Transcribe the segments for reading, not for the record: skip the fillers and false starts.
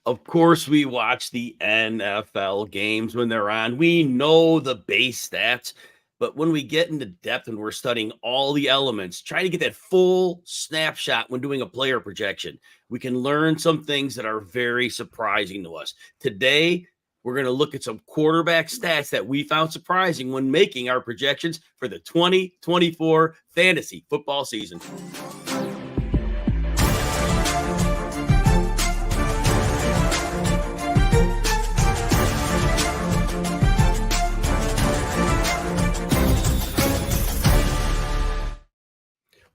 Of course, we watch the NFL games when they're on. We know the base stats, but when we get into depth and we're studying all the elements, trying to get that full snapshot when doing a player projection, we can learn some things that are very surprising to us. Today, we're going to look at some quarterback stats that we found surprising when making our projections for the 2024 fantasy football season.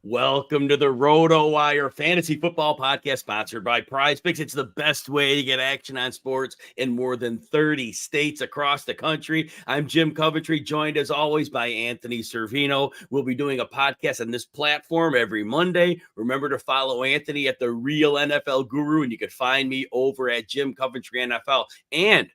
Welcome to the RotoWire Fantasy Football Podcast, sponsored by PrizePicks. It's the best way to get action on sports in more than 30 states across the country. I'm Jim Coventry, joined as always by Anthony Cervino. We'll be doing a podcast on this platform every Monday. Remember to follow Anthony at The Real NFL Guru, and you can find me over at Jim Coventry NFL. And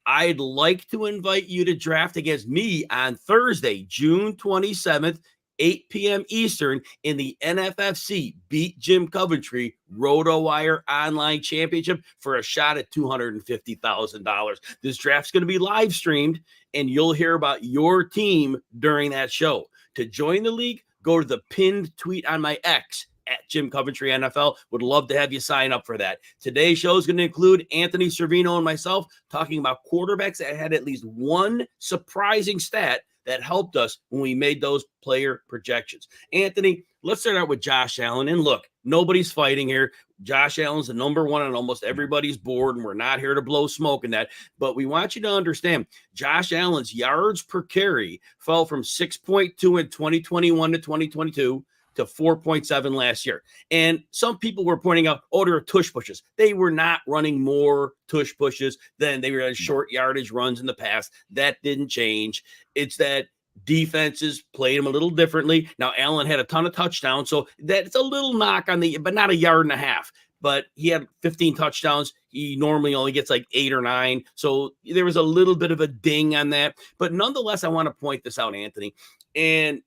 I'd like to invite you to draft against me on Thursday, June 27th, 8 p.m. Eastern in the NFFC Beat Jim Coventry RotoWire Online Championship for a shot at $250,000. This draft's going to be live streamed, and you'll hear about your team during that show. To join the league, go to the pinned tweet on my X at Jim Coventry NFL. Would love to have you sign up for that. Today's show is going to include Anthony Cervino and myself talking about quarterbacks that had at least one surprising stat that helped us when we made those player projections. Anthony, let's start out with Josh Allen. And look, nobody's fighting here. Josh Allen's the number one on almost everybody's board, and we're not here to blow smoke in that. But we want you to understand, Josh Allen's yards per carry fell from 6.2 in 2021 to 2022 to 4.7 last year. And some people were pointing out, oh, there are tush pushes. They were not running more tush pushes than they were short yardage runs in the past. That didn't change. It's that defenses played him a little differently. Now, Allen had a ton of touchdowns, so that's a little knock on the, but not a yard and a half. But he had 15 touchdowns. He normally only gets like 8 or 9. So there was a little bit of a ding on that. But nonetheless, I want to point this out, Anthony. And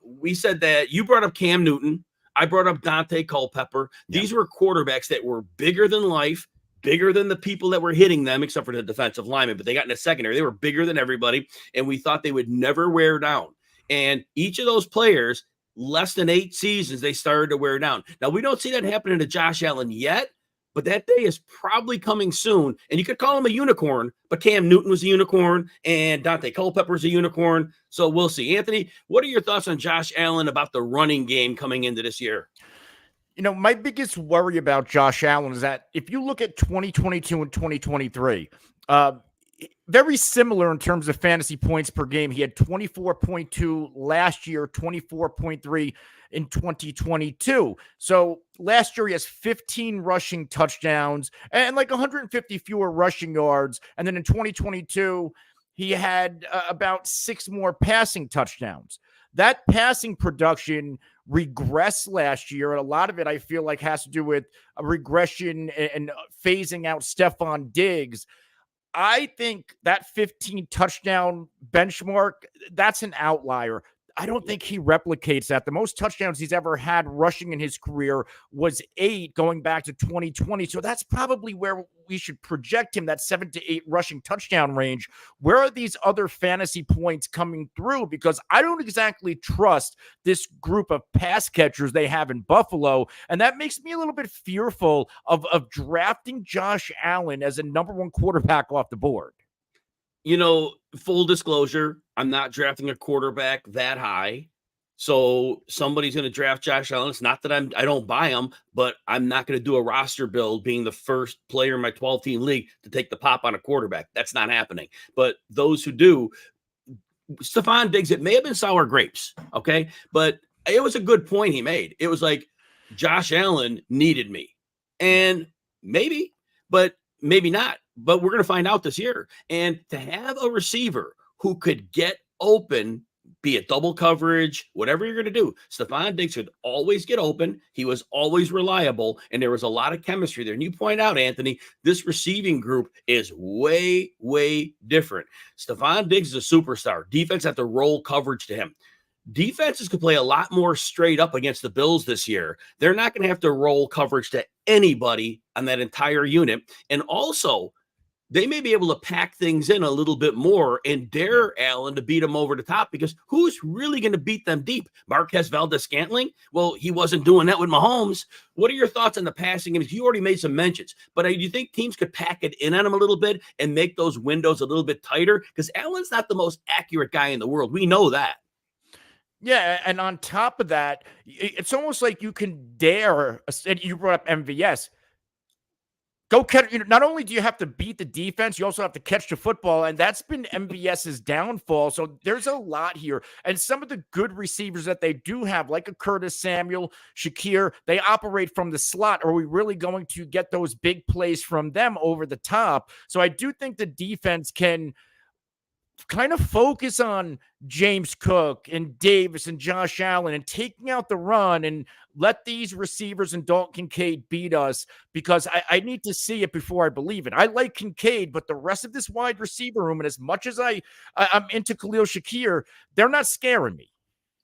we said that you brought up Cam Newton. I brought up Dante Culpepper. These were quarterbacks that were bigger than life, bigger than the people that were hitting them, except for the defensive linemen, but they got in the secondary. They were bigger than everybody, and we thought they would never wear down. And each of those players, less than 8 seasons, they started to wear down. Now, we don't see that happening to Josh Allen yet, but that day is probably coming soon. And you could call him a unicorn, but Cam Newton was a unicorn and Dante Culpepper is a unicorn. So we'll see. Anthony, what are your thoughts on Josh Allen about the running game coming into this year? You know, my biggest worry about Josh Allen is that if you look at 2022 and 2023, very similar in terms of fantasy points per game. He had 24.2 last year, 24.3 in 2022. So last year he has 15 rushing touchdowns and like 150 fewer rushing yards. And then in 2022, he had about 6 more passing touchdowns. That passing production regressed last year. And a lot of it, I feel like, has to do with a regression and phasing out Stephon Diggs. I think that 15 touchdown benchmark, that's an outlier. I don't think he replicates that. The most touchdowns he's ever had rushing in his career was 8 going back to 2020. So that's probably where we should project him, that 7 to 8 rushing touchdown range. Where are these other fantasy points coming through? Because I don't exactly trust this group of pass catchers they have in Buffalo. And that makes me a little bit fearful of drafting Josh Allen as a number 1 quarterback off the board. You know, full disclosure, I'm not drafting a quarterback that high. So somebody's going to draft Josh Allen. It's not that I don't buy him, but I'm not going to do a roster build being the first player in my 12-team league to take the pop on a quarterback. That's not happening. But those who do, Stephon Diggs, it may have been sour grapes, okay? But it was a good point he made. It was like Josh Allen needed me. And maybe, but maybe not. But we're going to find out this year. And to have a receiver who could get open, be it double coverage, whatever you're going to do, Stephon Diggs could always get open. He was always reliable, and there was a lot of chemistry there. And you point out, Anthony, this receiving group is way, way different. Stephon Diggs is a superstar. Defense have to roll coverage to him. Defenses could play a lot more straight up against the Bills this year. They're not going to have to roll coverage to anybody on that entire unit. And also, they may be able to pack things in a little bit more and dare Allen to beat him over the top, because who's really going to beat them deep? Marquez Valdes-Scantling? Well, he wasn't doing that with Mahomes. What are your thoughts on the passing games? You already made some mentions, but do you think teams could pack it in on him a little bit and make those windows a little bit tighter? Because Allen's not the most accurate guy in the world. We know that. Yeah, and on top of that, it's almost like you can dare, you brought up MVS, go catch. Not only do you have to beat the defense, you also have to catch the football, and that's been MVS's downfall. So there's a lot here, and some of the good receivers that they do have, like a Curtis Samuel, Shakir, they operate from the slot. Are we really going to get those big plays from them over the top? So I do think the defense can kind of focus on James Cook and Davis and Josh Allen and taking out the run and let these receivers and Dalton Kincaid beat us, because I need to see it before I believe it. I like Kincaid, but the rest of this wide receiver room, and as much as I'm into Khalil Shakir, they're not scaring me.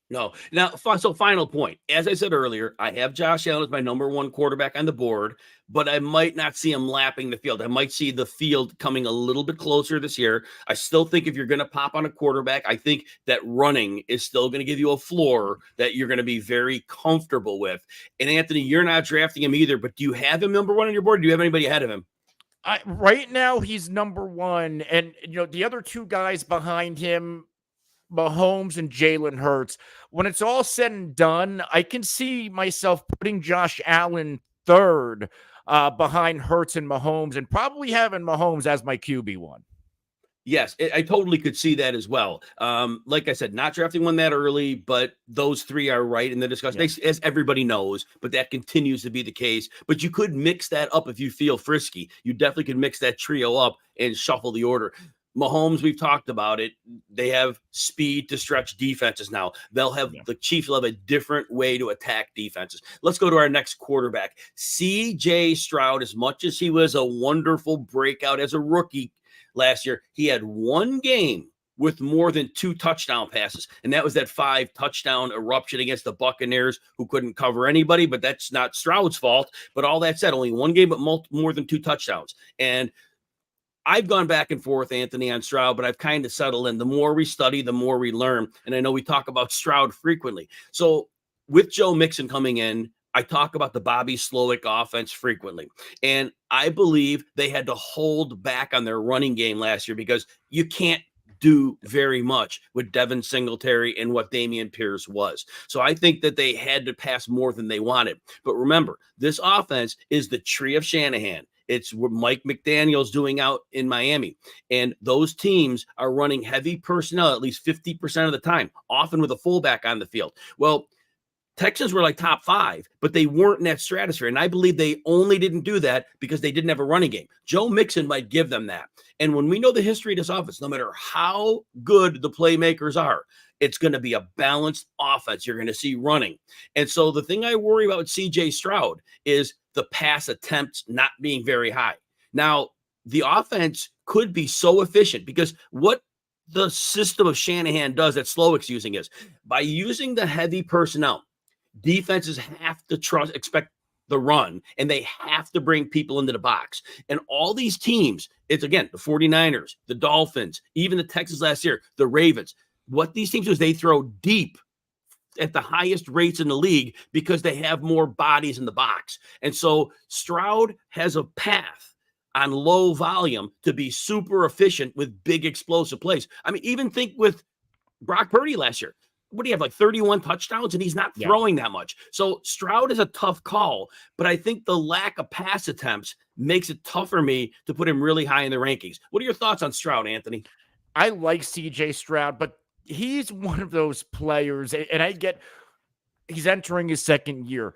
No. Now, so final point. As I said earlier, I have Josh Allen as my number one quarterback on the board, but I might not see him lapping the field. I might see the field coming a little bit closer this year. I still think if you're going to pop on a quarterback, I think that running is still going to give you a floor that you're going to be very comfortable with. And Anthony, you're not drafting him either, but do you have him number one on your board? Do you have anybody ahead of him? Right now, he's number one. And, the other two guys behind him, Mahomes and Jalen Hurts, when it's all said and done, I can see myself putting Josh Allen third behind Hurts and Mahomes, and probably having Mahomes as my QB1. Yes, I totally could see that as well. Like I said, not drafting one that early, but those three are right in the discussion, as everybody knows, but that continues to be the case. But you could mix that up if you feel frisky. You definitely could mix that trio up and shuffle the order. Mahomes, we've talked about it. They have speed to stretch defenses now. The Chiefs will have a different way to attack defenses. Let's go to our next quarterback, C.J. Stroud. As much as he was a wonderful breakout as a rookie last year, he had one game with more than 2 touchdown passes, and that was that 5-touchdown eruption against the Buccaneers, who couldn't cover anybody, but that's not Stroud's fault. But all that said, only one game, but more than 2 touchdowns. And I've gone back and forth, Anthony, on Stroud, but I've kind of settled in. The more we study, the more we learn. And I know we talk about Stroud frequently. So with Joe Mixon coming in, I talk about the Bobby Slowick offense frequently. And I believe they had to hold back on their running game last year, because you can't do very much with Devin Singletary and what Dameon Pierce was. So I think that they had to pass more than they wanted. But remember, this offense is the tree of Shanahan. It's what Mike McDaniel's doing out in Miami. And those teams are running heavy personnel at least 50% of the time, often with a fullback on the field. Well, Texans were like top 5, but they weren't in that stratosphere. And I believe they only didn't do that because they didn't have a running game. Joe Mixon might give them that. And when we know the history of this offense, no matter how good the playmakers are, it's going to be a balanced offense. You're going to see running. And so the thing I worry about with C.J. Stroud is the pass attempts not being very high. Now, the offense could be so efficient, because what the system of Shanahan does that Slowick's using is, by using the heavy personnel, defenses have to expect the run, and they have to bring people into the box. And all these teams, it's again, the 49ers, the Dolphins, even the Texans last year, the Ravens, what these teams do is they throw deep at the highest rates in the league because they have more bodies in the box. And so Stroud has a path on low volume to be super efficient with big explosive plays. I mean, even think with Brock Purdy last year. What do you have, like 31 touchdowns, and he's not throwing that much. So Stroud is a tough call, but I think the lack of pass attempts makes it tough for me to put him really high in the rankings. What are your thoughts on Stroud, Anthony? I like CJ Stroud, but he's one of those players, and I get he's entering his second year.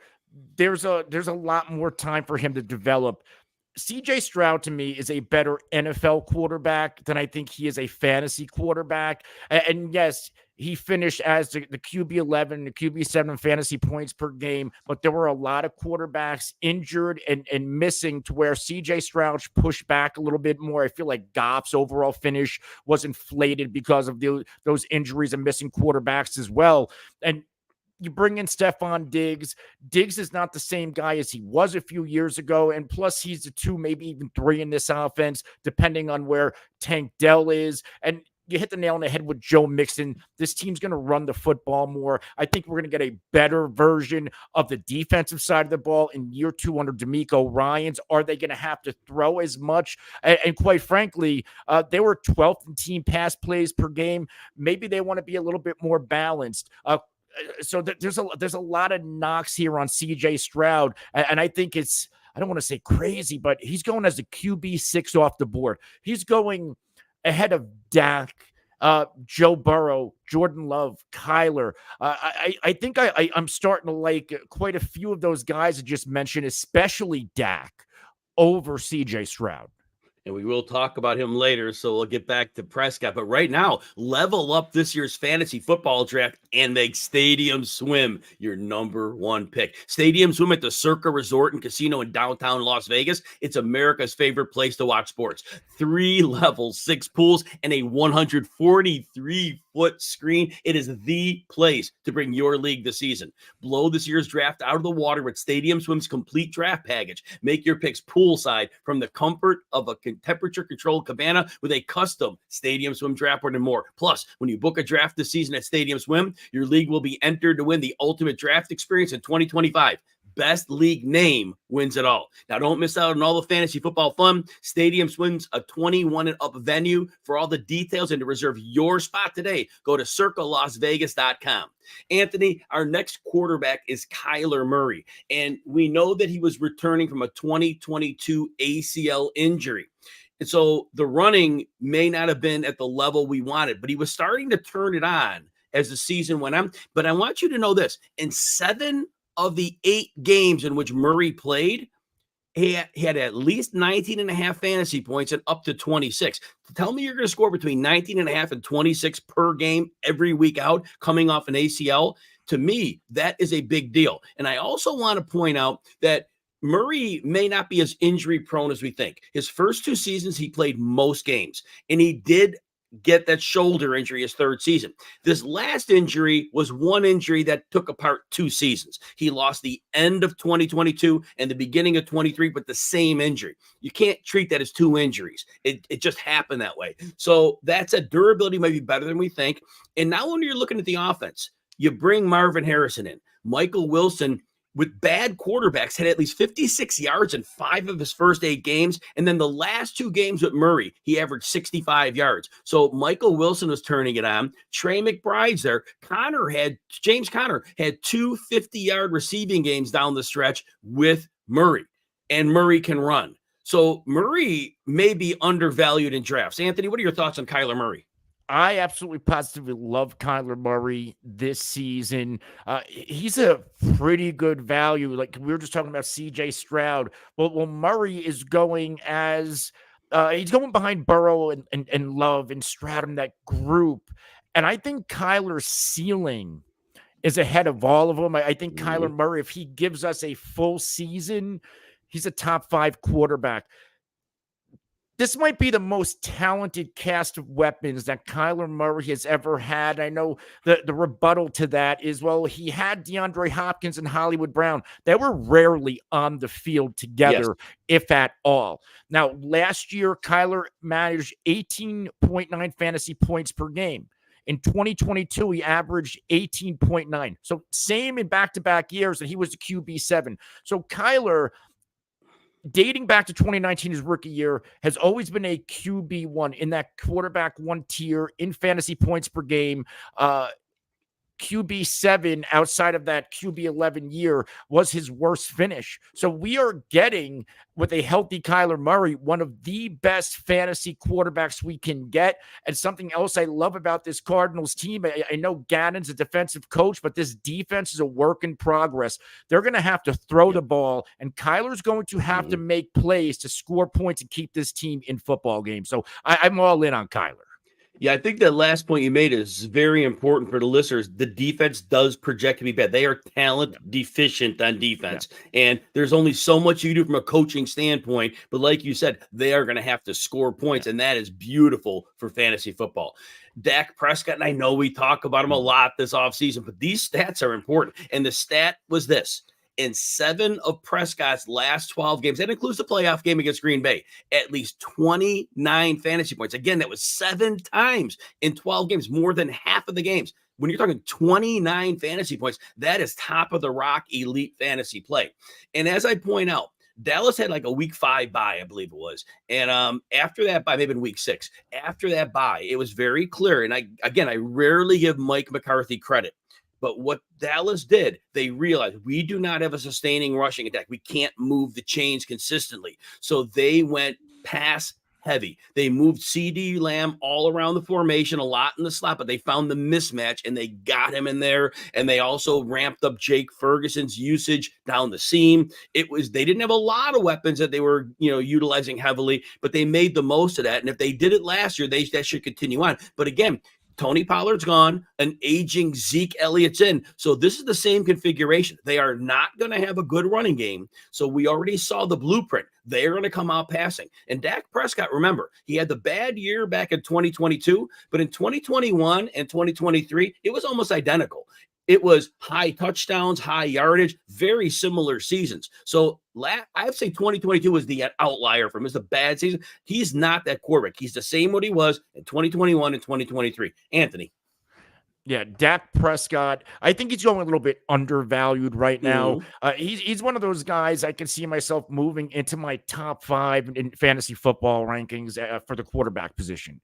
There's a lot more time for him to develop. CJ Stroud, to me, is a better NFL quarterback than I think he is a fantasy quarterback. And yes, he finished as the QB11, the QB7 fantasy points per game, but there were a lot of quarterbacks injured and missing, to where CJ Stroud pushed back a little bit more. I feel like Goff's overall finish was inflated because of those injuries and missing quarterbacks as well. And you bring in Stephon Diggs. Diggs is not the same guy as he was a few years ago. And plus, he's a 2, maybe even 3 in this offense, depending on where Tank Dell is. And you hit the nail on the head with Joe Mixon. This team's going to run the football more. I think we're going to get a better version of the defensive side of the ball in year 2 under DeMeco Ryans. Are they going to have to throw as much? And quite frankly, they were 12th in team pass plays per game. Maybe they want to be a little bit more balanced. So there's a lot of knocks here on CJ Stroud. And I think I don't want to say crazy, but he's going as a QB6 off the board. He's going ahead of Dak, Joe Burrow, Jordan Love, Kyler. I think I'm starting to like quite a few of those guys I just mentioned, especially Dak over CJ Stroud. And we will talk about him later, so we'll get back to Prescott. But right now, level up this year's fantasy football draft and make Stadium Swim your number 1 pick. Stadium Swim at the Circa Resort and Casino in downtown Las Vegas. It's America's favorite place to watch sports. 3 levels, 6 pools, and a 143-foot screen. It is the place to bring your league this season. Blow this year's draft out of the water with Stadium Swim's complete draft package. Make your picks poolside from the comfort of a temperature-controlled cabana with a custom Stadium Swim draft board and more. Plus, when you book a draft this season at Stadium Swim, your league will be entered to win the ultimate draft experience in 2025. Best league name wins it all. Now, don't miss out on all the fantasy football fun. Stadium Swim's a 21 and up venue. For all the details and to reserve your spot today, go to circalasvegas.com. Anthony, our next quarterback is Kyler Murray, and we know that he was returning from a 2022 ACL injury. And so the running may not have been at the level we wanted, but he was starting to turn it on as the season went on. But I want you to know this. In 7 of the 8 games in which Murray played, he had at least 19 and a half fantasy points and up to 26. Tell me you're going to score between 19 and a half and 26 per game every week out coming off an ACL. To me, that is a big deal. And I also want to point out that Murray may not be as injury prone as we think. His first 2 seasons, he played most games, and he did get that shoulder injury his 3rd season. This last injury was one injury that took apart 2 seasons. He lost the end of 2022 and the beginning of 23, but the same injury. You can't treat that as 2 injuries. It just happened that way. So that's a durability might be better than we think. And now when you're looking at the offense, you bring Marvin Harrison in. Michael Wilson, with bad quarterbacks, had at least 56 yards in 5 of his first 8 games. And then the last 2 games with Murray, he averaged 65 yards. So Michael Wilson was turning it on. Trey McBride's there. James Conner had 2 50-yard receiving games down the stretch with Murray. And Murray can run. So Murray may be undervalued in drafts. Anthony, what are your thoughts on Kyler Murray? I absolutely positively love Kyler Murray this season. He's a pretty good value. Like we were just talking about CJ Stroud. Well, Murray is going as he's going behind Burrow and Love and Stroud in that group. And I think Kyler's ceiling is ahead of all of them. I think Kyler Murray, if he gives us a full season, he's a top 5 quarterback. This might be the most talented cast of weapons that Kyler Murray has ever had. I know the rebuttal to that is, well, he had DeAndre Hopkins and Hollywood Brown. They were rarely on the field together, if at all. Now, last year, Kyler managed 18.9 fantasy points per game. In 2022, he averaged 18.9. So same in back-to-back years, and he was the QB7. So Kyler, dating back to 2019, his rookie year, has always been a QB1 in that quarterback 1 tier in fantasy points per game. QB7 outside of that QB11 year was his worst finish. So we are getting, with a healthy Kyler Murray, one of the best fantasy quarterbacks we can get. And something else I love about this Cardinals team, I know Gannon's a defensive coach, but this defense is a work in progress. They're going to have to throw the ball, and Kyler's going to have to make plays to score points and keep this team in football games. So I'm all in on Kyler. Yeah, I think that last point you made is very important for the listeners. The defense does project to be bad. They are talent deficient on defense. And there's only so much you do from a coaching standpoint. But like you said, they are going to have to score points. And that is beautiful for fantasy football. Dak Prescott, and I know we talk about him a lot this offseason, but these stats are important. And the stat was this. In 7 of Prescott's last 12 games, that includes the playoff game against Green Bay, at least 29 fantasy points. Again, that was 7 times in 12 games, more than half of the games. When you're talking 29 fantasy points, that is top of the rock elite fantasy play. And as I point out, Dallas had like a week 5 bye, I believe it was. And after that bye, maybe in week 6, after that bye, it was very clear. And I rarely give Mike McCarthy credit. But what Dallas did, they realized we do not have a sustaining rushing attack. We can't move the chains consistently. So they went pass heavy. They moved CeeDee Lamb all around the formation, a lot in the slot, but they found the mismatch and they got him in there. And they also ramped up Jake Ferguson's usage down the seam. They didn't have a lot of weapons that they were, utilizing heavily, but they made the most of that. And if they did it last year, that should continue on. But again, Tony Pollard's gone, an aging Zeke Elliott's in. So this is the same configuration. They are not going to have a good running game. So we already saw the blueprint. They're going to come out passing. And Dak Prescott, remember, he had the bad year back in 2022, but in 2021 and 2023, it was almost identical. It was high touchdowns, high yardage, very similar seasons. So I'd say 2022 was the outlier for him. It's a bad season. He's not that quarterback. He's the same what he was in 2021 and 2023. Anthony. Yeah, Dak Prescott, I think he's going a little bit undervalued right now. He's one of those guys I can see myself moving into my top 5 in fantasy football rankings for the quarterback position.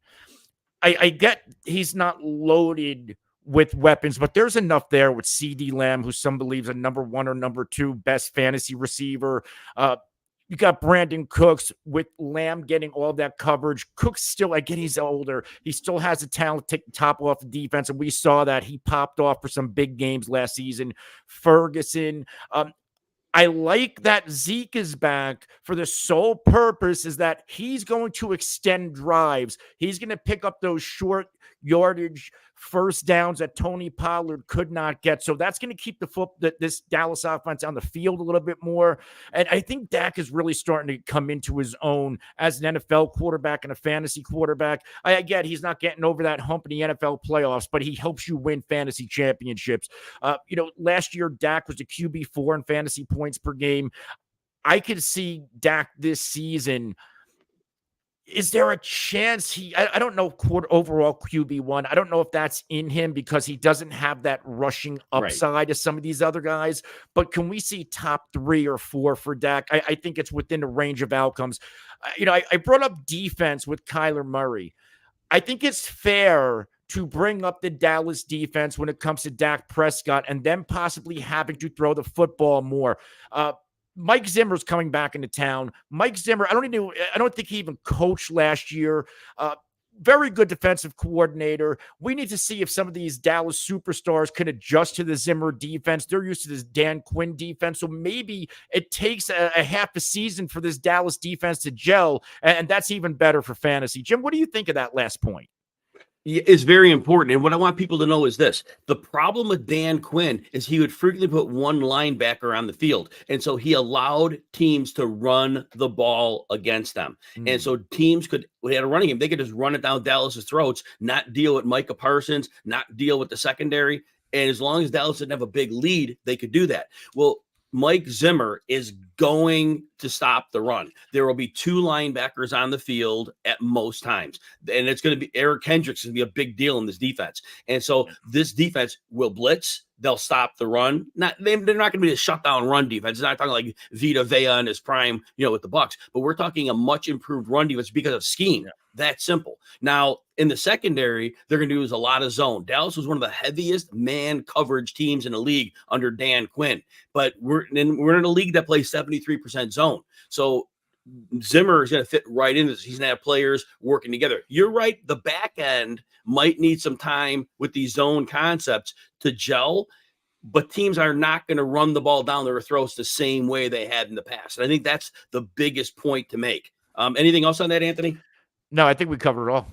I get he's not loaded with weapons, but there's enough there with CeeDee Lamb, who some believes a number 1 or number 2 best fantasy receiver. You got Brandon Cooks with Lamb getting all that coverage. Cooks still, I get he's older. He still has the talent to take the top off the defense, and we saw that. He popped off for some big games last season. Ferguson. I like that Zeke is back for the sole purpose is that he's going to extend drives. He's going to pick up those short yardage first downs that Tony Pollard could not get. So that's going to keep this Dallas offense on the field a little bit more. And I think Dak is really starting to come into his own as an NFL quarterback and a fantasy quarterback. I get he's not getting over that hump in the NFL playoffs, but he helps you win fantasy championships. Last year, Dak was a QB4 in fantasy points per game. I could see Dak this season. Is there a chance I don't know, overall QB1. I don't know if that's in him because he doesn't have that rushing upside as some of these other guys, but can we see top 3 or 4 for Dak? I think it's within the range of outcomes. I brought up defense with Kyler Murray. I think it's fair to bring up the Dallas defense when it comes to Dak Prescott and them possibly having to throw the football more. Mike Zimmer's coming back into town. Mike Zimmer, I don't think he even coached last year. Very good defensive coordinator. We need to see if some of these Dallas superstars can adjust to the Zimmer defense. They're used to this Dan Quinn defense. So maybe it takes a half a season for this Dallas defense to gel. And that's even better for fantasy. Jim, what do you think of that last point? Is very important. And what I want people to know is this. The problem with Dan Quinn is he would frequently put one linebacker on the field. And so he allowed teams to run the ball against them. And so teams we had a running game. They could just run it down Dallas's throats, not deal with Micah Parsons, not deal with the secondary. And as long as Dallas didn't have a big lead, they could do that. Well, Mike Zimmer is going to stop the run. There will be 2 linebackers on the field at most times. And it's going to be Eric Hendricks is going to be a big deal in this defense. And so this defense will blitz. They'll stop the run. They're not going to be a shutdown run defense. It's not talking like Vita Vea in his prime, with the Bucs, but we're talking a much improved run defense because of scheme. That simple. Now, in the secondary, they're going to use a lot of zone. Dallas was one of the heaviest man coverage teams in the league under Dan Quinn, but we're in a league that plays 73% zone. So Zimmer is going to fit right into this. He's going to have players working together. You're right. The back end might need some time with these zone concepts to gel, but teams are not going to run the ball down their throats the same way they had in the past. And I think that's the biggest point to make. Anything else on that, Anthony? No, I think we covered it all.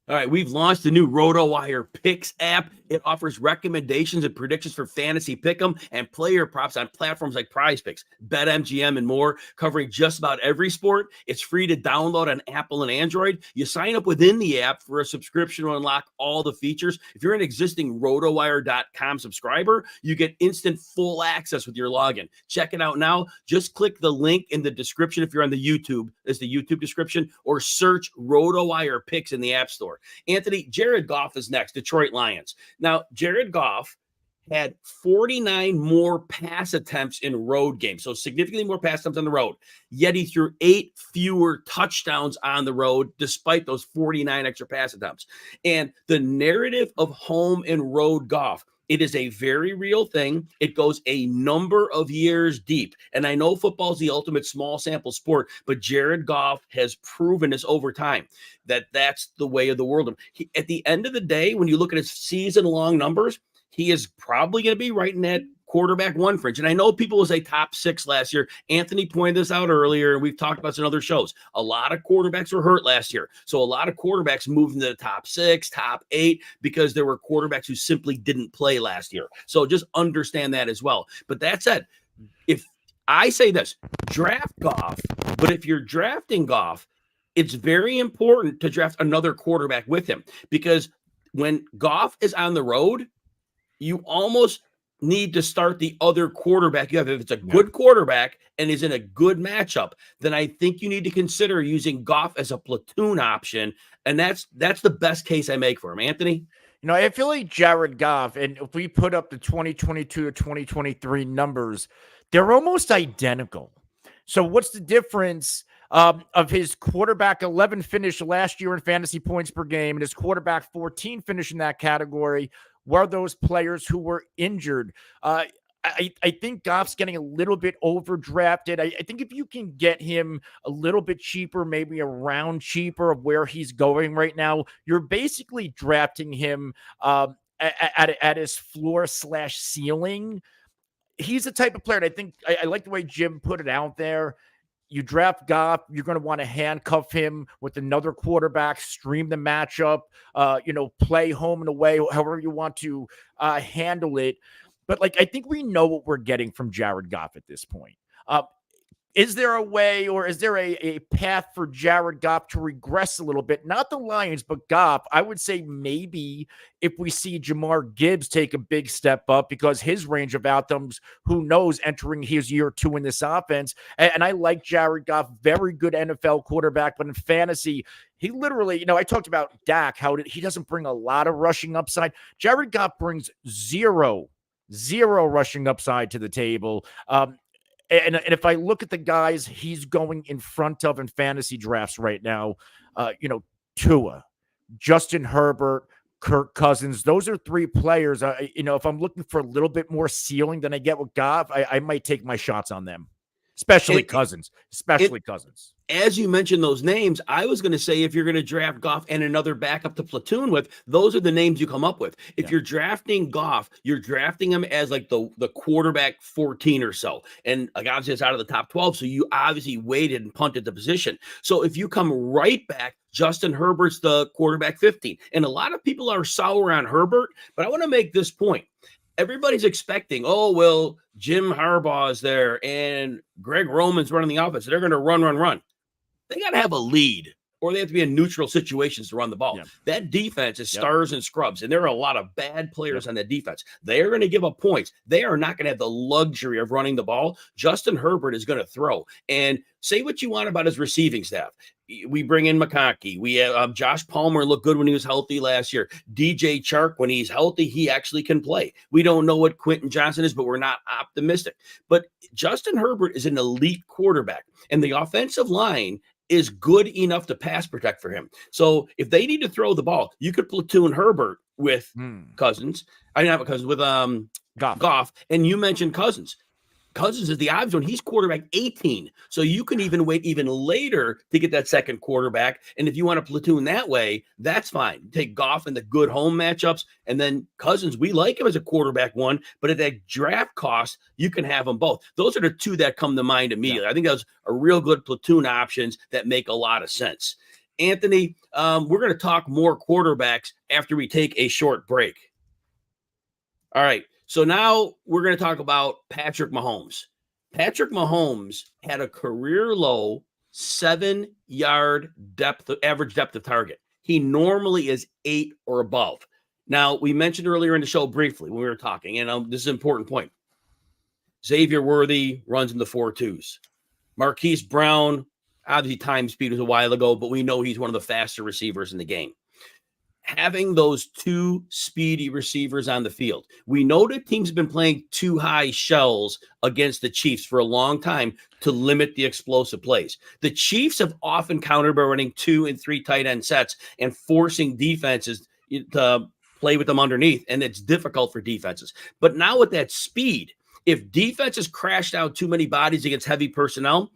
All right, we've launched the new RotoWire Picks app. It offers recommendations and predictions for fantasy pick'em and player props on platforms like PrizePicks, BetMGM, and more, covering just about every sport. It's free to download on Apple and Android. You sign up within the app for a subscription to unlock all the features. If you're an existing RotoWire.com subscriber, you get instant full access with your login. Check it out now. Just click the link in the description if you're on the YouTube. There's the YouTube description, or search RotoWire Picks in the App Store. Anthony, Jared Goff is next, Detroit Lions. Now, Jared Goff had 49 more pass attempts in road games, so significantly more pass attempts on the road, yet he threw 8 fewer touchdowns on the road despite those 49 extra pass attempts. And the narrative of home and road Goff, it is a very real thing. It goes a number of years deep. And I know football is the ultimate small sample sport, but Jared Goff has proven this over time that that's the way of the world. At the end of the day, when you look at his season-long numbers, he is probably going to be right in that quarterback one fringe. And I know people will say top 6 last year. Anthony pointed this out earlier, and we've talked about this in other shows. A lot of quarterbacks were hurt last year. So a lot of quarterbacks moved into the top 6, top 8, because there were quarterbacks who simply didn't play last year. So just understand that as well. But that said, if I say this, draft Goff, but if you're drafting Goff, it's very important to draft another quarterback with him, because when Goff is on the road, you almost need to start the other quarterback you have. If it's a good quarterback and is in a good matchup, then I think you need to consider using Goff as a platoon option. And that's the best case I make for him. Anthony? I feel like Jared Goff, and if we put up the 2022 to 2023 numbers, they're almost identical. So what's the difference of his quarterback 11 finish last year in fantasy points per game and his quarterback 14 finish in that category? Were those players who were injured? I think Goff's getting a little bit overdrafted. I think if you can get him a little bit cheaper, maybe a round cheaper of where he's going right now, you're basically drafting him at his floor / ceiling. He's the type of player, and I think I like the way Jim put it out there. You draft Goff, you're going to want to handcuff him with another quarterback, stream the matchup, play home and away, however you want to handle it. But I think we know what we're getting from Jared Goff at this point. Is there a way, or is there a path for Jared Goff to regress a little bit? Not the Lions, but Goff. I would say maybe if we see Jamar Gibbs take a big step up, because his range of outcomes, who knows, entering his year 2 in this offense. And I like Jared Goff, very good NFL quarterback, but in fantasy, he literally, I talked about Dak, how he doesn't bring a lot of rushing upside. Jared Goff brings zero rushing upside to the table. And if I look at the guys he's going in front of in fantasy drafts right now, Tua, Justin Herbert, Kirk Cousins, those are 3 players. If I'm looking for a little bit more ceiling than I get with Goff, I might take my shots on them, especially Cousins. As you mentioned those names, I was going to say, if you're going to draft Goff and another backup to platoon with, those are the names you come up with. If you're drafting Goff, you're drafting him as like the quarterback 14 or so. And obviously it's out of the top 12. So you obviously waited and punted the position. So if you come right back, Justin Herbert's the quarterback 15. And a lot of people are sour on Herbert, but I want to make this point. Everybody's expecting, Jim Harbaugh is there and Greg Roman's running the offense. They're going to run. They got to have a lead, or they have to be in neutral situations to run the ball. Yeah. That defense is stars and scrubs, and there are a lot of bad players on that defense. They are going to give up points. They are not going to have the luxury of running the ball. Justin Herbert is going to throw. And say what you want about his receiving staff. We bring in McConkey. We have Josh Palmer looked good when he was healthy last year. DJ Chark, when he's healthy, he actually can play. We don't know what Quentin Johnson is, but we're not optimistic. But Justin Herbert is an elite quarterback, and the offensive line is good enough to pass protect for him. So if they need to throw the ball, you could platoon Herbert with Cousins. I didn't have a Cousins with Goff. And you mentioned Cousins. Cousins is the odds one. He's quarterback 18. So you can even wait even later to get that second quarterback. And if you want to platoon that way, that's fine. Take Goff in the good home matchups. And then Cousins, we like him as a quarterback 1, but at that draft cost, you can have them both. Those are the 2 that come to mind immediately. I think those are real good platoon options that make a lot of sense. Anthony, we're going to talk more quarterbacks after we take a short break. All right. So now we're going to talk about Patrick Mahomes. Patrick Mahomes had a career low 7-yard average depth of target. He normally is 8 or above. Now, we mentioned earlier in the show briefly when we were talking, and this is an important point. Xavier Worthy runs in the 4.2s. Marquise Brown, obviously time speed was a while ago, but we know he's one of the faster receivers in the game. Having those two speedy receivers on the field. We know that teams have been playing too high shells against the Chiefs for a long time to limit the explosive plays. The Chiefs have often countered by running 2 and 3 tight end sets and forcing defenses to play with them underneath, and it's difficult for defenses. But now with that speed, if defenses crash down too many bodies against heavy personnel,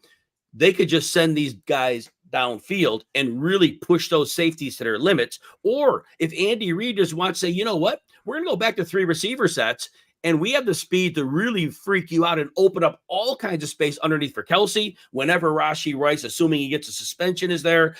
they could just send these guys downfield and really push those safeties to their limits. Or if Andy Reid just wants to say, you know what, we're going to go back to 3 receiver sets, and we have the speed to really freak you out and open up all kinds of space underneath for Kelsey whenever Rashee Rice, assuming he gets a suspension, is there.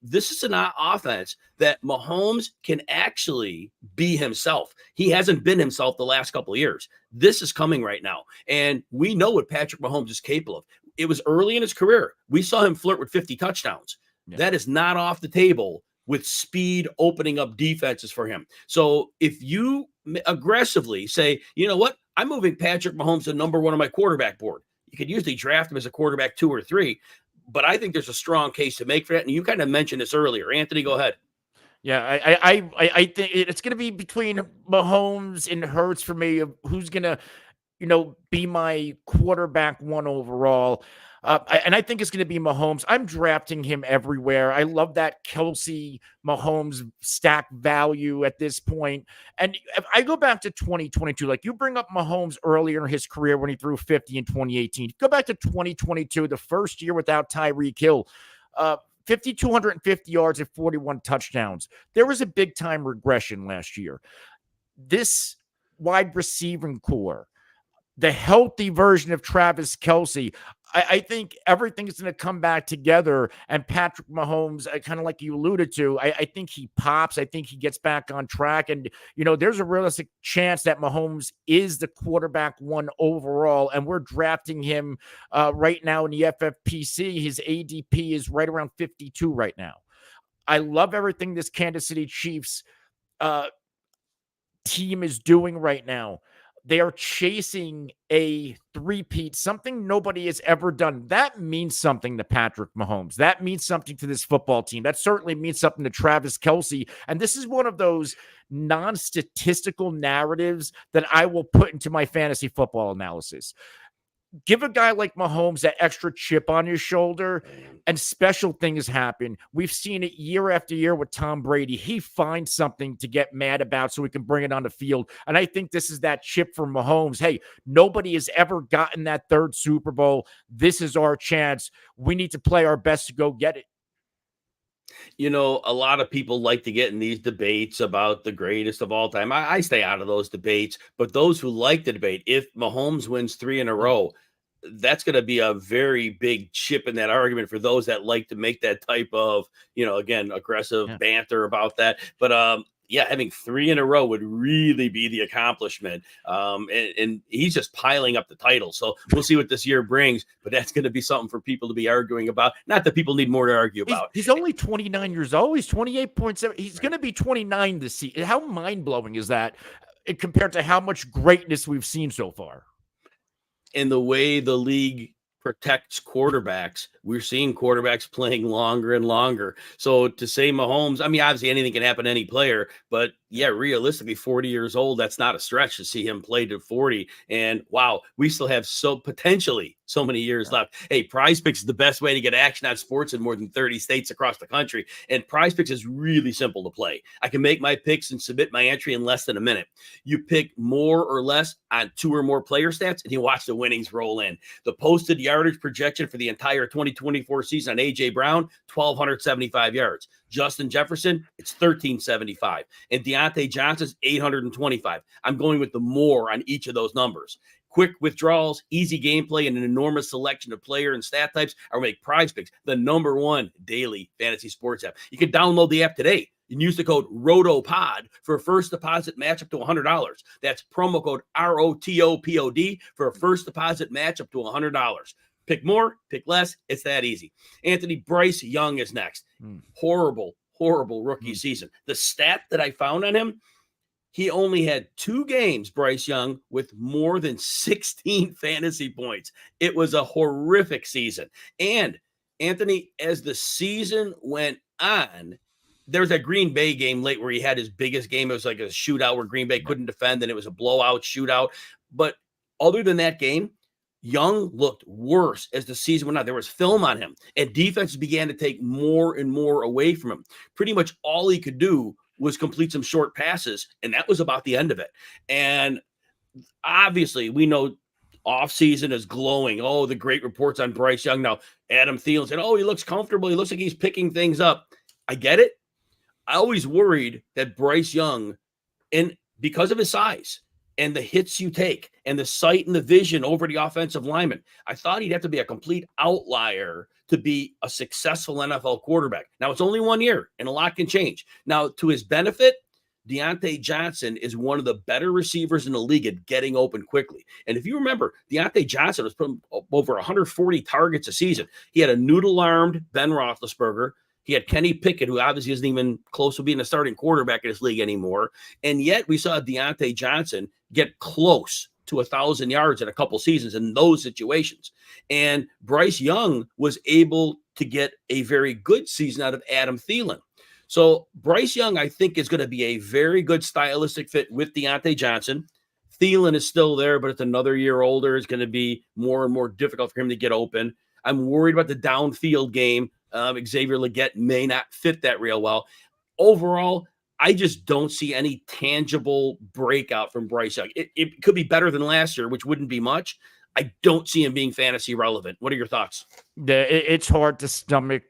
This is an offense that Mahomes can actually be himself. He hasn't been himself the last couple of years. This is coming right now. And we know what Patrick Mahomes is capable of. It was early in his career. We saw him flirt with 50 touchdowns. Yeah. That is not off the table with speed opening up defenses for him. So if you aggressively say, you know what, I'm moving Patrick Mahomes to number 1 on my quarterback board. You could usually draft him as a quarterback 2 or 3, but I think there's a strong case to make for that. And you kind of mentioned this earlier. Anthony, go ahead. Yeah, I think it's going to be between Mahomes and Hurts for me of who's going to, be my quarterback 1 overall. And I think it's going to be Mahomes. I'm drafting him everywhere. I love that Kelsey Mahomes stack value at this point. And if I go back to 2022, like you bring up Mahomes earlier in his career when he threw 50 in 2018. Go back to 2022, the first year without Tyreek Hill. 5,250 yards and 41 touchdowns. There was a big time regression last year. This wide receiving core, the healthy version of Travis Kelsey, I think everything is going to come back together. And Patrick Mahomes, kind of like you alluded to, I think he pops. I think he gets back on track. And, there's a realistic chance that Mahomes is the quarterback 1 overall. And we're drafting him right now in the FFPC. His ADP is right around 52 right now. I love everything this Kansas City Chiefs team is doing right now. They are chasing a three-peat, something nobody has ever done. That means something to Patrick Mahomes. That means something to this football team. That certainly means something to Travis Kelsey. And this is one of those non-statistical narratives that I will put into my fantasy football analysis. Give a guy like Mahomes that extra chip on his shoulder, and special things happen. We've seen it year after year with Tom Brady. He finds something to get mad about so he can bring it on the field. And I think this is that chip for Mahomes. Hey, nobody has ever gotten that 3rd Super Bowl. This is our chance. We need to play our best to go get it. A lot of people like to get in these debates about the greatest of all time. I stay out of those debates, but those who like the debate, if Mahomes wins 3 in a row, that's going to be a very big chip in that argument for those that like to make that type of, again, aggressive banter about that. But having 3 in a row would really be the accomplishment. And he's just piling up the titles. So we'll see what this year brings, but that's going to be something for people to be arguing about. Not that people need more to argue about. He's only 29 years old. He's 28.7. He's going to be 29 this season. How mind-blowing is that compared to how much greatness we've seen so far? And the way the league protects quarterbacks, we're seeing quarterbacks playing longer and longer. So to say Mahomes, obviously anything can happen to any player, but realistically 40 years old, that's not a stretch to see him play to 40. And wow, we still have potentially so many years left. Hey, PrizePicks is the best way to get action on sports in more than 30 states across the country. And PrizePicks is really simple to play. I can make my picks and submit my entry in less than a minute. You pick more or less on 2 or more player stats, and you watch the winnings roll in. The posted yardage projection for the entire 2024 season on A.J. Brown, 1,275 yards. Justin Jefferson, it's 1,375. And Deontay Johnson's 825. I'm going with the more on each of those numbers. quick withdrawals, easy gameplay, and an enormous selection of player and stat types are make PrizePicks the #1 daily fantasy sports app. You can download the app today and use the code ROTOPOD for a first deposit match up to $100. That's promo code ROTOPOD for a first deposit match up to $100. Pick more, pick less. It's that easy. Anthony, Bryce Young is next. Horrible rookie season. The stat that I found on him, he only had 2 games, Bryce Young, with more than 16 fantasy points. It was a horrific season. And Anthony, as the season went on, there was that Green Bay game late where he had his biggest game. It was like a shootout where Green Bay couldn't defend, and it was a blowout shootout. But other than that game, Young looked worse as the season went on. There was film on him, and defenses began to take more and more away from him. Pretty much all he could do was complete some short passes, and that was about the end of it. And obviously, we know offseason is glowing. Oh, the great reports on Bryce Young. Now, Adam Thielen said, oh, he looks comfortable. He looks like he's picking things up. I get it. I always worried that Bryce Young, and because of his size and the hits you take and the sight and the vision over the offensive lineman, I thought he'd have to be a complete outlier to be a successful NFL quarterback. Now, it's only 1 year, and a lot can change. Now, to his benefit, Deontay Johnson is one of the better receivers in the league at getting open quickly. And if you remember, Deontay Johnson was putting over 140 targets a season. He had a noodle-armed Ben Roethlisberger. He had Kenny Pickett, who obviously isn't even close to being a starting quarterback in this league anymore. And yet we saw Deontay Johnson get close to 1,000 yards in a couple seasons in those situations. And Bryce Young was able to get a very good season out of Adam Thielen. So Bryce Young, I think, is going to be a very good stylistic fit with Deontay Johnson. Thielen is still there, but it's another year older. It's going to be more and more difficult for him to get open. I'm worried about the downfield game. Xavier Legette may not fit that real well. Overall, I just don't see any tangible breakout from Bryce Young. It could be better than last year, which wouldn't be much. I don't see him being fantasy relevant. What are your thoughts? It's hard to stomach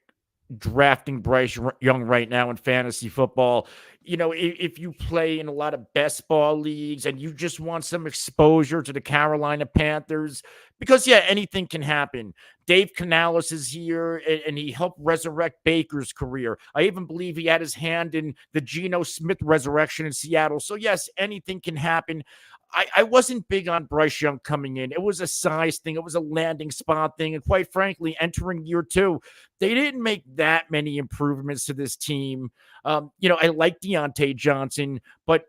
drafting Bryce Young right now in fantasy football. You know, if you play in a lot of best ball leagues and you just want some exposure to the Carolina Panthers, because, yeah, anything can happen. Dave Canales is here, and he helped resurrect Baker's career. I even believe he had his hand in the Geno Smith resurrection in Seattle. So, yes, anything can happen. I wasn't big on Bryce Young coming in. It was a size thing. It was a landing spot thing. And quite frankly, entering year 2, they didn't make that many improvements to this team. I like Deontay Johnson, but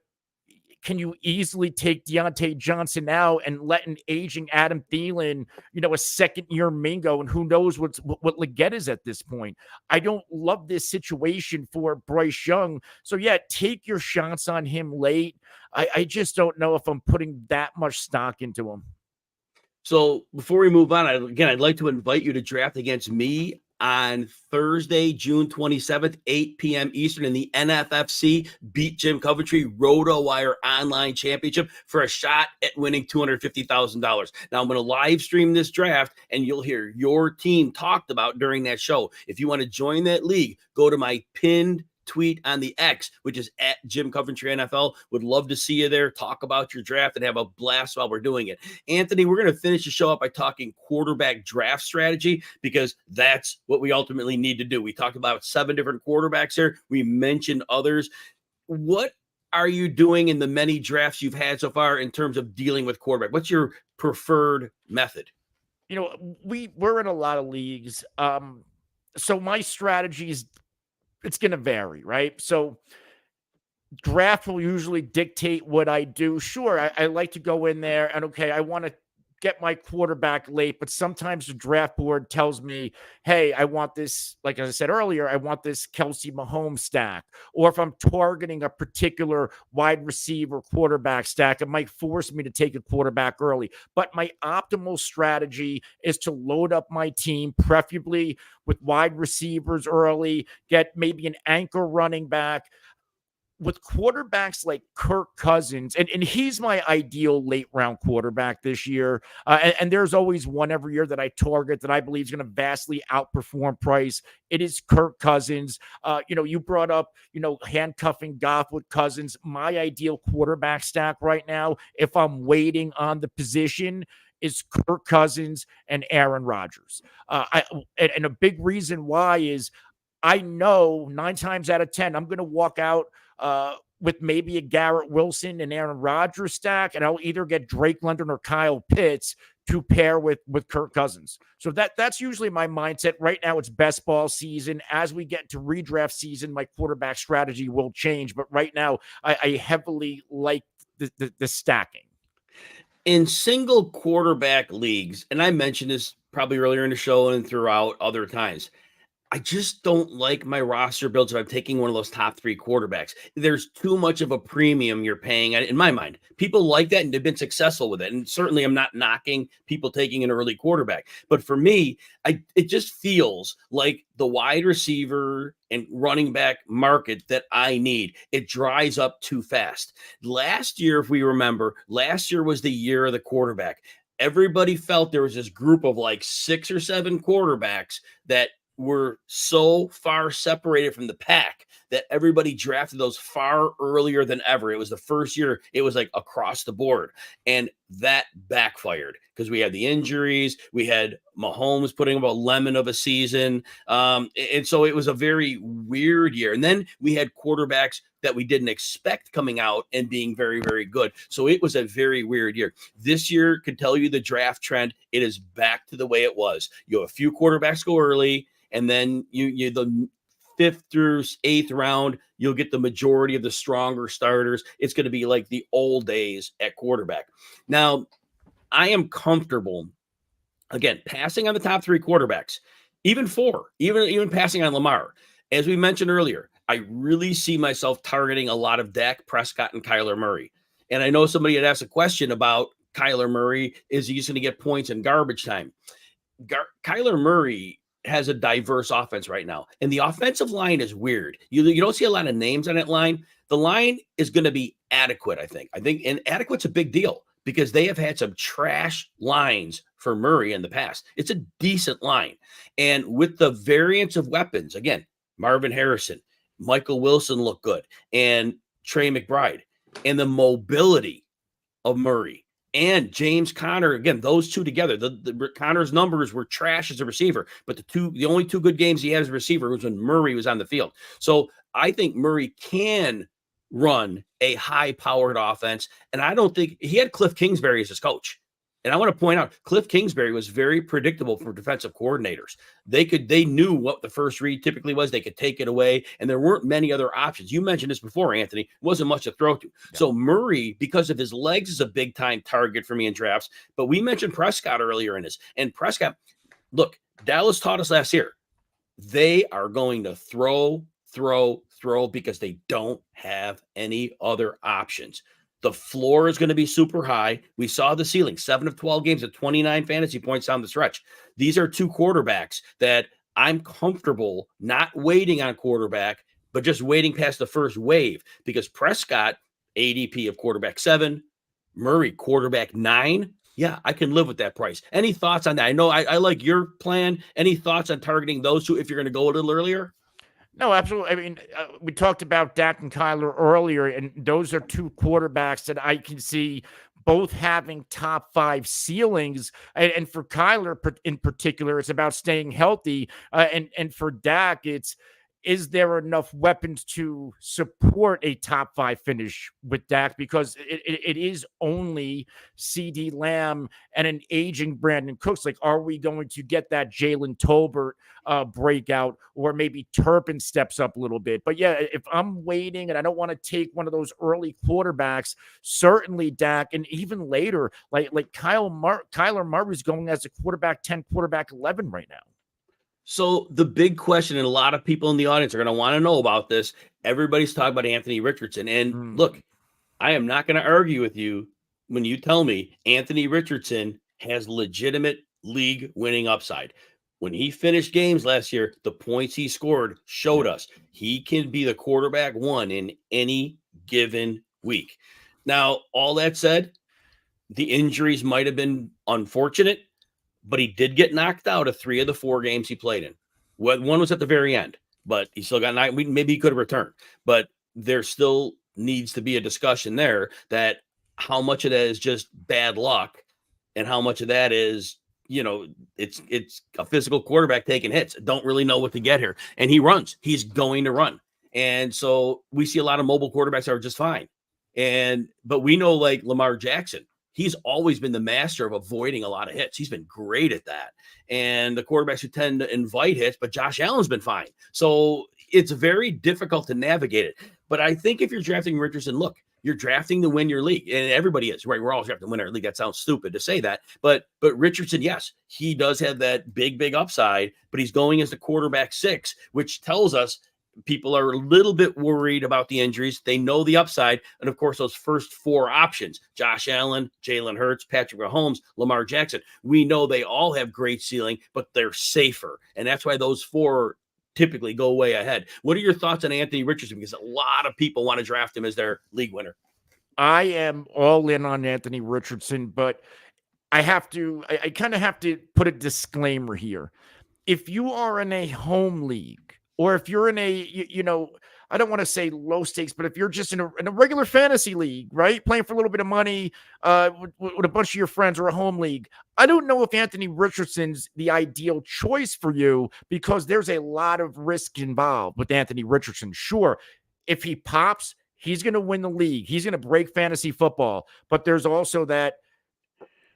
can you easily take Deontay Johnson out and let an aging Adam Thielen, a second-year Mingo, and who knows what Legette is at this point? I don't love this situation for Bryce Young. So, yeah, take your shots on him late. I just don't know if I'm putting that much stock into him. So before we move on, I'd like to invite you to draft against me on Thursday, June 27th, 8 p.m. Eastern in the NFFC Beat Jim Coventry RotoWire Online Championship for a shot at winning $250,000. Now, I'm going to live stream this draft, and you'll hear your team talked about during that show. If you want to join that league, go to my pinned tweet on the X, which is at Jim Coventry NFL. Would love to see you there, talk about your draft, and have a blast while we're doing it. Anthony, we're going to finish the show up by talking quarterback draft strategy, because that's what we ultimately need to do. We talked about 7 different quarterbacks here. We mentioned others. What are you doing in the many drafts you've had so far in terms of dealing with quarterback? What's your preferred method? We're in a lot of leagues. So my strategy is, it's going to vary, right? So draft will usually dictate what I do. Sure, I like to go in there and, okay, I want to get my quarterback late, but sometimes the draft board tells me, hey, I want this, like I said earlier, I want this Kelsey Mahomes stack. Or if I'm targeting a particular wide receiver quarterback stack, it might force me to take a quarterback early. But my optimal strategy is to load up my team, preferably with wide receivers early, get maybe an anchor running back. with quarterbacks like Kirk Cousins, and he's my ideal late round quarterback this year. And there's always one every year that I target that I believe is going to vastly outperform price. It is Kirk Cousins. You brought up, handcuffing Goff with Cousins. My ideal quarterback stack right now, if I'm waiting on the position, is Kirk Cousins and Aaron Rodgers. And a big reason why is I know 9 times out of 10, I'm going to walk out with maybe a Garrett Wilson and Aaron Rodgers stack, and I'll either get Drake London or Kyle Pitts to pair with Kirk Cousins. So that's usually my mindset. Right now, it's best ball season. As we get to redraft season, my quarterback strategy will change. But right now, I heavily like the stacking. In single quarterback leagues, and I mentioned this probably earlier in the show and throughout other times, I just don't like my roster builds if I'm taking one of those top 3 quarterbacks. There's too much of a premium you're paying, in my mind. People like that, and they've been successful with it. And certainly I'm not knocking people taking an early quarterback. But for me, it just feels like the wide receiver and running back market that I need. It dries up too fast. Last year, if we remember, last year was the year of the quarterback. Everybody felt there was this group of like 6 or 7 quarterbacks that were so far separated from the pack that everybody drafted those far earlier than ever. It was the first year, it was like across the board. And that backfired because we had the injuries. We had Mahomes putting up a lemon of a season. And so it was a very weird year. And then we had quarterbacks that we didn't expect coming out and being very, very good. So it was a very weird year. This year could tell you the draft trend. It is back to the way it was. You have a few quarterbacks go early, and then you the 5th through 8th round, you'll get the majority of the stronger starters. It's going to be like the old days at quarterback. Now, I am comfortable, again, passing on the top 3 quarterbacks, even 4, even passing on Lamar. As we mentioned earlier, I really see myself targeting a lot of Dak Prescott and Kyler Murray. And I know somebody had asked a question about Kyler Murray. Is he just going to get points in garbage time? Kyler Murray has a diverse offense right now. And the offensive line is weird. You don't see a lot of names on that line. The line is going to be adequate, I think. And adequate's a big deal because they have had some trash lines for Murray in the past. It's a decent line. And with the variance of weapons, again, Marvin Harrison, Michael Wilson look good, and Trey McBride, and the mobility of Murray and James Conner, again, those two together. The Conner's numbers were trash as a receiver, but the only 2 good games he had as a receiver was when Murray was on the field. So I think Murray can run a high-powered offense, and I don't think he had Cliff Kingsbury as his coach. And I want to point out, Cliff Kingsbury was very predictable for defensive coordinators. They knew what the first read typically was. They could take it away, and there weren't many other options. You mentioned this before, Anthony. Wasn't much to throw to. Yeah. So Murray, because of his legs, is a big-time target for me in drafts. But we mentioned Prescott earlier in this. And Prescott, look, Dallas taught us last year, they are going to throw because they don't have any other options. The floor is going to be super high. We saw the ceiling, 7 of 12 games at 29 fantasy points down the stretch. These are 2 quarterbacks that I'm comfortable not waiting on quarterback, but just waiting past the first wave because Prescott, ADP of quarterback 7, Murray, quarterback 9. Yeah, I can live with that price. Any thoughts on that? I know I like your plan. Any thoughts on targeting those 2 if you're going to go a little earlier? No, absolutely. I mean, we talked about Dak and Kyler earlier, and those are 2 quarterbacks that I can see both having top 5 ceilings. And for Kyler in particular, it's about staying healthy. And for Dak, is there enough weapons to support a top 5 finish with Dak? Because it is only CD Lamb and an aging Brandon Cooks. Like, are we going to get that Jalen Tolbert breakout, or maybe Turpin steps up a little bit? But yeah, if I'm waiting and I don't want to take one of those early quarterbacks, certainly Dak, and even later, like Kyler Murray's going as a quarterback 10, quarterback 11 right now. So the big question, and a lot of people in the audience are going to want to know about this. Everybody's talking about Anthony Richardson. And look, I am not going to argue with you when you tell me Anthony Richardson has legitimate league winning upside. when he finished games last year, the points he scored showed us he can be the quarterback one in any given week. Now, all that said, the injuries might have been unfortunate, but he did get knocked out of 3 of the 4 games he played in. One was at the very end, but he still got 9. Maybe he could have returned, but there still needs to be a discussion there that how much of that is just bad luck and how much of that is, it's a physical quarterback taking hits. Don't really know what to get here. And he runs. He's going to run. And so we see a lot of mobile quarterbacks that are just fine. But we know, like Lamar Jackson, he's always been the master of avoiding a lot of hits. He's been great at that. And the quarterbacks who tend to invite hits, but Josh Allen's been fine. So it's very difficult to navigate it. But I think if you're drafting Richardson, look, you're drafting to win your league. And everybody is, right? We're all drafting to win our league. That sounds stupid to say that. But Richardson, yes, he does have that big upside, but he's going as the quarterback 6, which tells us people are a little bit worried about the injuries. They know the upside. And of course, those first 4 options, Josh Allen, Jalen Hurts, Patrick Mahomes, Lamar Jackson, we know they all have great ceiling, but they're safer. And that's why those 4 typically go way ahead. What are your thoughts on Anthony Richardson? Because a lot of people want to draft him as their league winner. I am all in on Anthony Richardson, but I kind of have to put a disclaimer here. If you are in a home league, or if you're in a, I don't want to say low stakes, but if you're just in a regular fantasy league, right, playing for a little bit of money with a bunch of your friends, or a home league, I don't know if Anthony Richardson's the ideal choice for you, because there's a lot of risk involved with Anthony Richardson. Sure, if he pops, he's going to win the league. He's going to break fantasy football, but there's also that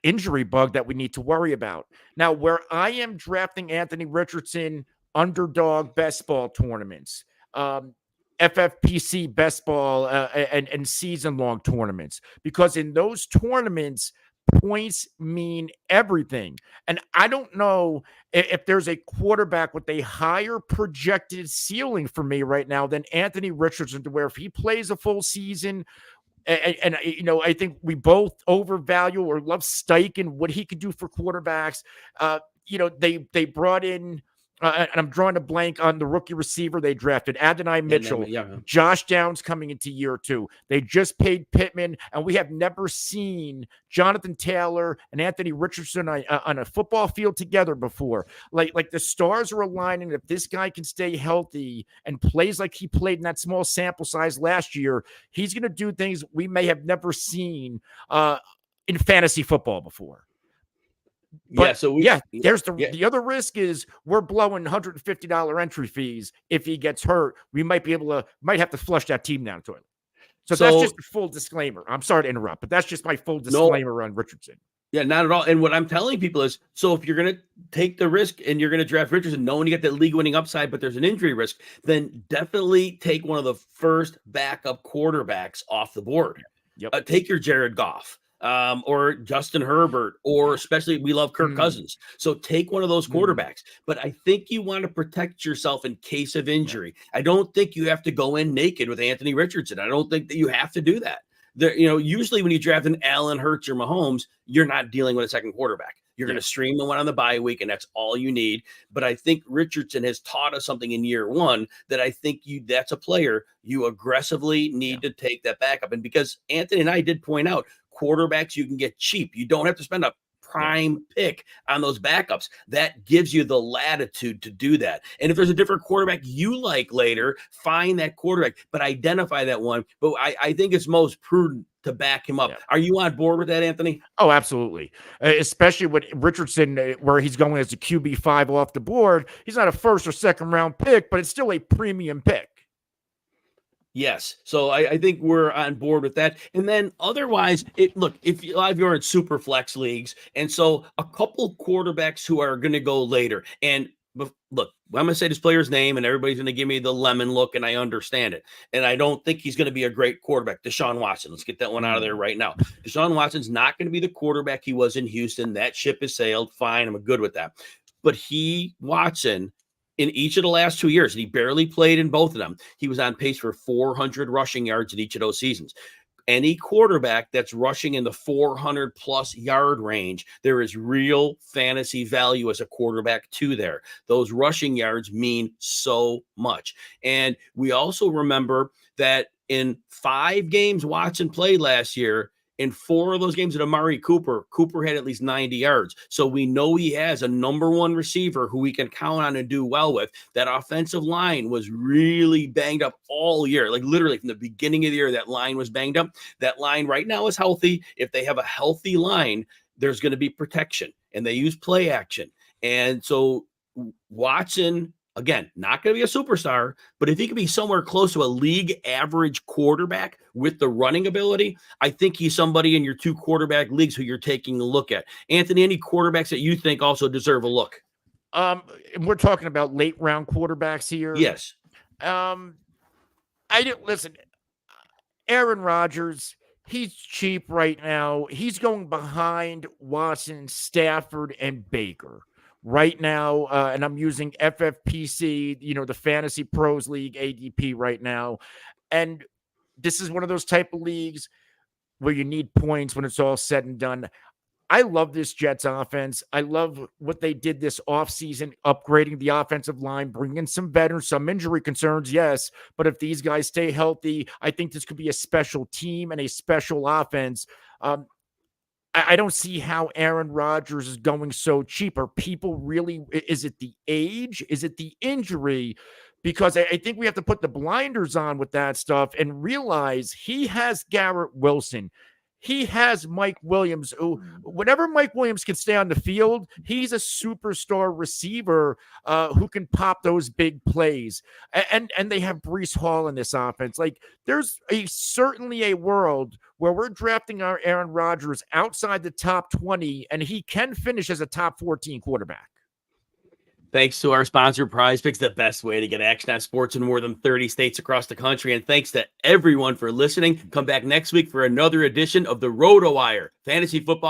injury bug that we need to worry about. Now, where I am drafting Anthony Richardson, underdog best ball tournaments, FFPC best ball, and season-long tournaments, because in those tournaments, points mean everything. And I don't know if there's a quarterback with a higher projected ceiling for me right now than Anthony Richardson, to where if he plays a full season, and I think we both overvalue or love Steichen, what he could do for quarterbacks. They brought in, and I'm drawing a blank on the rookie receiver they drafted, Adonai Mitchell. Josh Downs coming into year 2. They just paid Pittman, and we have never seen Jonathan Taylor and Anthony Richardson on a football field together before. Like the stars are aligning. If this guy can stay healthy and plays like he played in that small sample size last year, he's going to do things we may have never seen in fantasy football before. But there's the other risk is we're blowing $150 entry fees. If he gets hurt, we might have to flush that team down the toilet. So that's just a full disclaimer. I'm sorry to interrupt, but that's just my full disclaimer on Richardson. Yeah, not at all. And what I'm telling people is, so if you're going to take the risk and you're going to draft Richardson, knowing you get that league winning upside, but there's an injury risk, then definitely take one of the first backup quarterbacks off the board. Yep. Take your Jared Goff. Or Justin Herbert, or especially we love Kirk Cousins. So take one of those quarterbacks. But I think you want to protect yourself in case of injury. I don't think you have to go in naked with Anthony Richardson. I don't think that you have to do that. Usually when you draft an Allen, Hurts, or Mahomes, you're not dealing with a second quarterback. You're going to stream the one on the bye week, and that's all you need. But I think Richardson has taught us something in year 1 that I think that's a player you aggressively need to take that backup. And because Anthony and I did point out, quarterbacks you can get cheap. You don't have to spend a prime pick on those backups. That gives you the latitude to do that. And if there's a different quarterback you like later, find that quarterback, but identify that one. But I think it's most prudent to back him up. Are you on board with that, Anthony? Oh, absolutely. Especially with Richardson, where he's going as a QB5 off the board. He's not a first or second round pick, but it's still a premium pick. Yes. So I think we're on board with that. And then otherwise, if a lot of you are in super flex leagues, and so a couple quarterbacks who are going to go later. And look, I'm going to say this player's name, and everybody's going to give me the lemon look, and I understand it. And I don't think he's going to be a great quarterback. Deshaun Watson. Let's get that one out of there right now. Deshaun Watson's not going to be the quarterback he was in Houston. That ship has sailed. Fine. I'm good with that. But Watson, in each of the last 2 years, and he barely played in both of them, he was on pace for 400 rushing yards in each of those seasons. any quarterback that's rushing in the 400 plus yard range, there is real fantasy value as a quarterback too there. Those rushing yards mean so much. And we also remember that in 5 games Watson played last year, in 4 of those games at Amari Cooper had at least 90 yards. So we know he has a number 1 receiver who we can count on and do well with. That offensive line was really banged up all year. Like literally from the beginning of the year, that line was banged up. That line right now is healthy. If they have a healthy line, there's going to be protection, and they use play action. And so Watson, again, not going to be a superstar, but if he could be somewhere close to a league average quarterback with the running ability, I think he's somebody in your 2 quarterback leagues who you're taking a look at. Anthony, any quarterbacks that you think also deserve a look? We're talking about late round quarterbacks here. Yes. Listen, Aaron Rodgers, he's cheap right now. He's going behind Watson, Stafford, and Baker right now, and I'm using FFPC, the Fantasy Pros League ADP right now. And this is one of those type of leagues where you need points when it's all said and done. I love this Jets offense. I love what they did this offseason, upgrading the offensive line, bringing some veterans, some injury concerns, yes. But if these guys stay healthy, I think this could be a special team and a special offense. I don't see how Aaron Rodgers is going so cheap. Are people really, is it the age? Is it the injury? Because I think we have to put the blinders on with that stuff and realize he has Garrett Wilson. He has Mike Williams. Whenever Mike Williams can stay on the field, he's a superstar receiver who can pop those big plays. And they have Breece Hall in this offense. Like, there's certainly a world where we're drafting our Aaron Rodgers outside the top 20, and he can finish as a top 14 quarterback. Thanks to our sponsor, PrizePicks, the best way to get action on sports in more than 30 states across the country. And thanks to everyone for listening. Come back next week for another edition of the RotoWire Fantasy Football